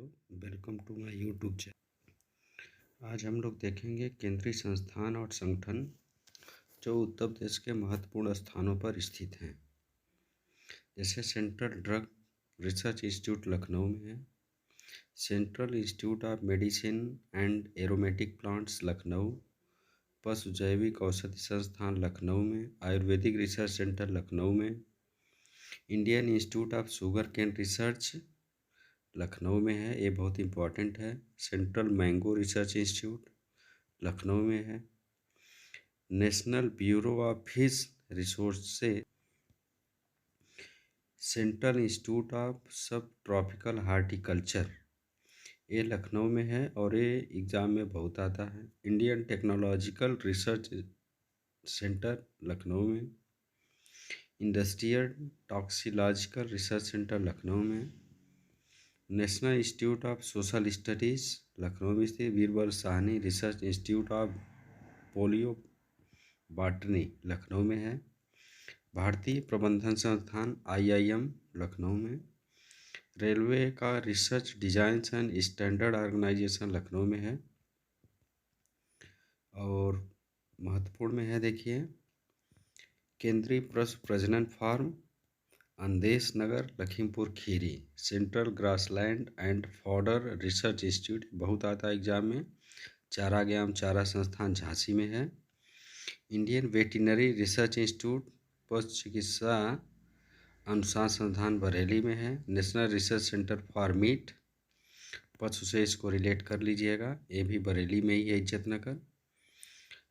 Hello, welcome to my YouTube channel. आज हम लोग देखेंगे केंद्रीय संस्थान और संगठन जो उत्तर प्रदेश के महत्वपूर्ण स्थानों पर स्थित हैं। जैसे central drug research institute Lucknow में है, central institute of medicine and aromatic plants Lucknow, पशु जैविक औषधि संस्थान लखनऊ में, आयुर्वेदिक रिसर्च सेंटर लखनऊ में, Indian institute of sugarcane research Lucknow में है, ये बहुत इम्पॉर्टेंट है। Central mango research institute Lucknow में है। National bureau of fish resources, central institute of subtropical horticulture, ये लखनऊ में है और ये एग्ज़ाम में बहुत आता है। Indian technological research centre Lucknow में, इंडस्ट्रियल टॉक्सिलॉजिकल रिसर्च सेंटर लखनऊ में, national institute of social studies Lucknow में स्थित Birbal Sahni research institute of polio botany Lucknow में है। भारतीय प्रबंधन संस्थान IIM लखनऊ में, रेलवे का research design and standard organisation Lucknow में है। और महत्वपूर्ण में है, देखिए, केंद्रीय पशु प्रजनन farm Andesh Nagar Lakhimpur Kheri, central grassland and fodder research institute बहुत आता है एग्जाम में, चारा ग्याम चारा संस्थान झांसी में है। इंडियन वेटिनरी रिसर्च इंस्टीट्यूट पशु चिकित्सा अनुसंधान संस्थान बरेली में है। National research centre for meet, पशु से इसको रिलेट कर लीजिएगा, ये भी बरेली में ही है, इज्जतनगर।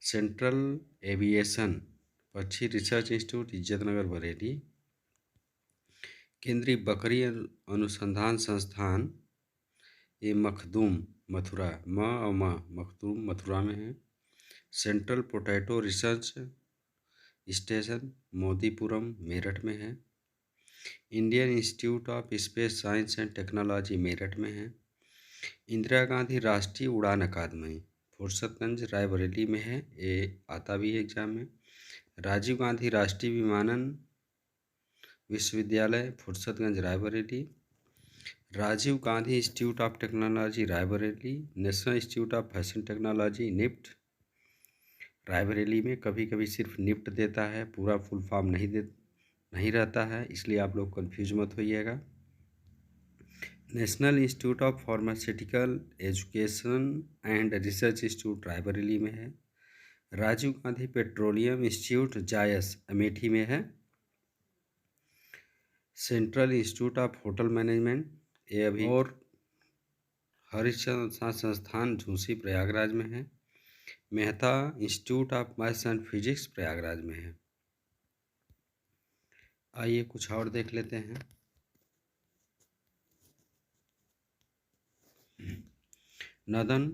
सेंट्रल एविएशन पक्षी रिसर्च इंस्टीट्यूट इज्जतनगर बरेली। केंद्रीय बकरी अनुसंधान संस्थान ये मखदूम मथुरा मखदूम मथुरा में है। Central potato research station Modipuram Meerut में है। Indian institute of space science and technology Meerut में है। इंदिरा गांधी राष्ट्रीय उड़ान अकादमी फुर्सतगंज रायबरेली में है, ये आता भी है एग्जाम में। Rajiv Gandhi Rashtriya Vimanan Vishwavidyalaya Fursatganj Raebareli. Rajiv Gandhi institute of technology Raebareli. National institute of fashion technology NIFT Raebareli में, कभी कभी सिर्फ निफ्ट देता है, पूरा फुल फॉर्म नहीं रहता है, इसलिए आप लोग कंफ्यूज मत होइएगा। National institute of pharmaceutical education and research institute Raebareli में है। राजीव गांधी पेट्रोलियम इंस्टीट्यूट जायस अमेठी में है। Central institute of hotel management ये अभी, और हरिश्चंद्र संस्थान झूसी प्रयागराज में है। Mehta institute of maths and physics Prayagraj में है। आइए कुछ और देख लेते हैं। नदन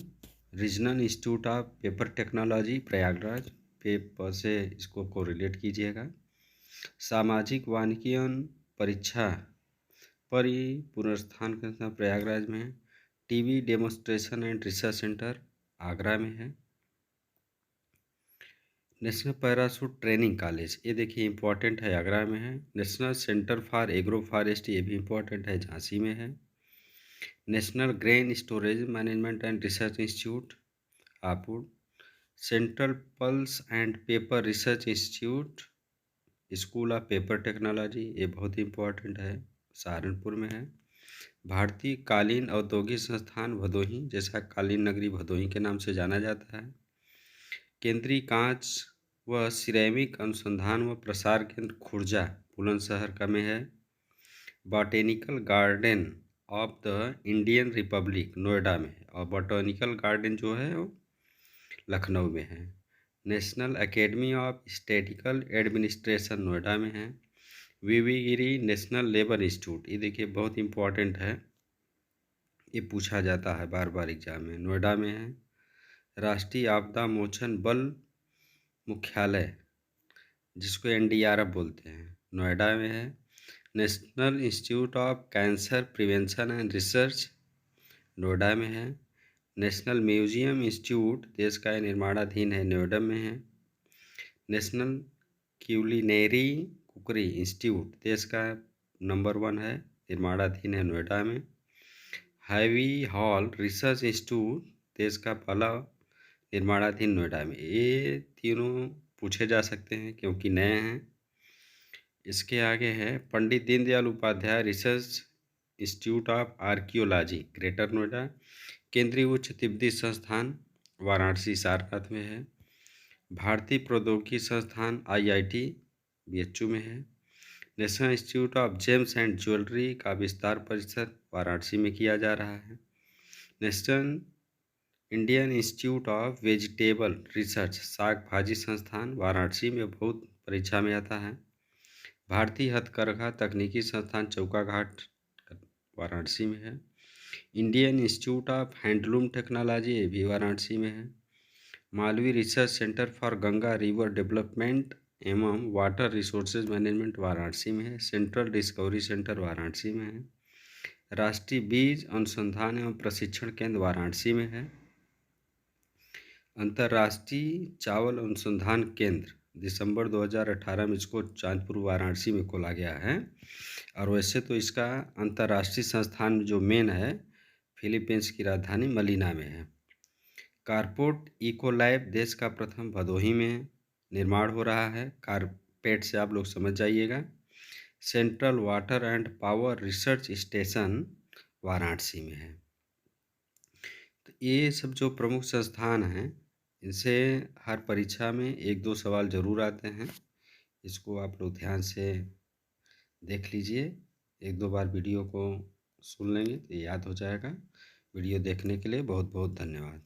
regional institute of paper technology Prayagraj, paper से इसको कोरिलेट कीजिएगा। सामाजिक वानिकियन परीक्षा पुनर्स्थान संस्थान प्रयागराज में है। TB demonstration and research centre Agra में है। नेशनल पैराशूट ट्रेनिंग कॉलेज ये देखिए इम्पोर्टेंट है, आगरा में है। National centre for agro forest ये भी इम्पोर्टेंट है, झांसी में है। National grain storage management and research institute Hapur. Central pulse and paper research institute school of paper technology ये बहुत इम्पोर्टेंट है, सहारनपुर में है। भारतीय कालीन औद्योगिक संस्थान भदोही, जैसा कालीन नगरी भदोही के नाम से जाना जाता है। केंद्रीय कांच व सिरेमिक अनुसंधान व प्रसार केंद्र खुर्जा बुलंदशहर का में है। Botanical garden of the Indian Republic Noida में है, और बॉटेनिकल गार्डन जो है वो लखनऊ में है। National academy of statistical administration Noida में है। वीवी गिरी नेशनल लेबर इंस्टीट्यूट ये देखिए बहुत इम्पोर्टेंट है, ये पूछा जाता है बार बार एग्जाम में, नोएडा में है। राष्ट्रीय आपदा मोचन बल मुख्यालय जिसको NDRF बोलते हैं नोएडा में है। National institute of cancer prevention and research Noida में है। नेशनल म्यूजियम इंस्टीट्यूट देश का निर्माणाधीन है, नोएडा में है। नेशनल क्यूलिनेरी कुकरी इंस्टीट्यूट देश का नंबर 1 है, निर्माणाधीन है, नोएडा में। हैवी हॉल रिसर्च इंस्टीट्यूट देश का पहला निर्माणाधीन नोएडा में। ये तीनों पूछे जा सकते हैं क्योंकि नए हैं। इसके आगे है Pandit Deendayal Upadhyaya research institute of archaeology greater Noida. केंद्रीय उच्च तिब्बती संस्थान वाराणसी सारनाथ में है। भारतीय प्रौद्योगिकी संस्थान IIT BHU में है। National institute of James and jewellery का विस्तार परिषद वाराणसी में किया जा रहा है। National Indian institute of vegetable research साग भाजी संस्थान वाराणसी में बहुत परीक्षा में आता है। भारतीय हथकरघा तकनीकी संस्थान चौका घाट वाराणसी में है। Indian institute of handloom technology ये भी वाराणसी में है। Malvi research centre for Ganga river development एवं वाटर रिसोर्सेज मैनेजमेंट वाराणसी में है। सेंट्रल डिस्कवरी सेंटर वाराणसी में है। राष्ट्रीय बीज अनुसंधान एवं प्रशिक्षण केंद्र वाराणसी में है। अंतर्राष्ट्रीय चावल अनुसंधान केंद्र दिसंबर 2018 में इसको चांदपुर वाराणसी में खोला गया है। और वैसे तो इसका अंतर्राष्ट्रीय संस्थान जो मेन है फिलीपींस की राजधानी मनीला में है। कारपोर्ट इकोलैब देश का प्रथम भदोही में निर्माण हो रहा है। कारपेट से आप लोग समझ जाइएगा। Central water and power research station Varanasi में है। तो ये सब जो प्रमुख संस्थान हैं इनसे हर परीक्षा में 1-2 सवाल ज़रूर आते हैं। इसको आप लोग ध्यान से देख लीजिए। 1-2 बार वीडियो को सुन लेंगे तो याद हो जाएगा। वीडियो देखने के लिए बहुत बहुत धन्यवाद।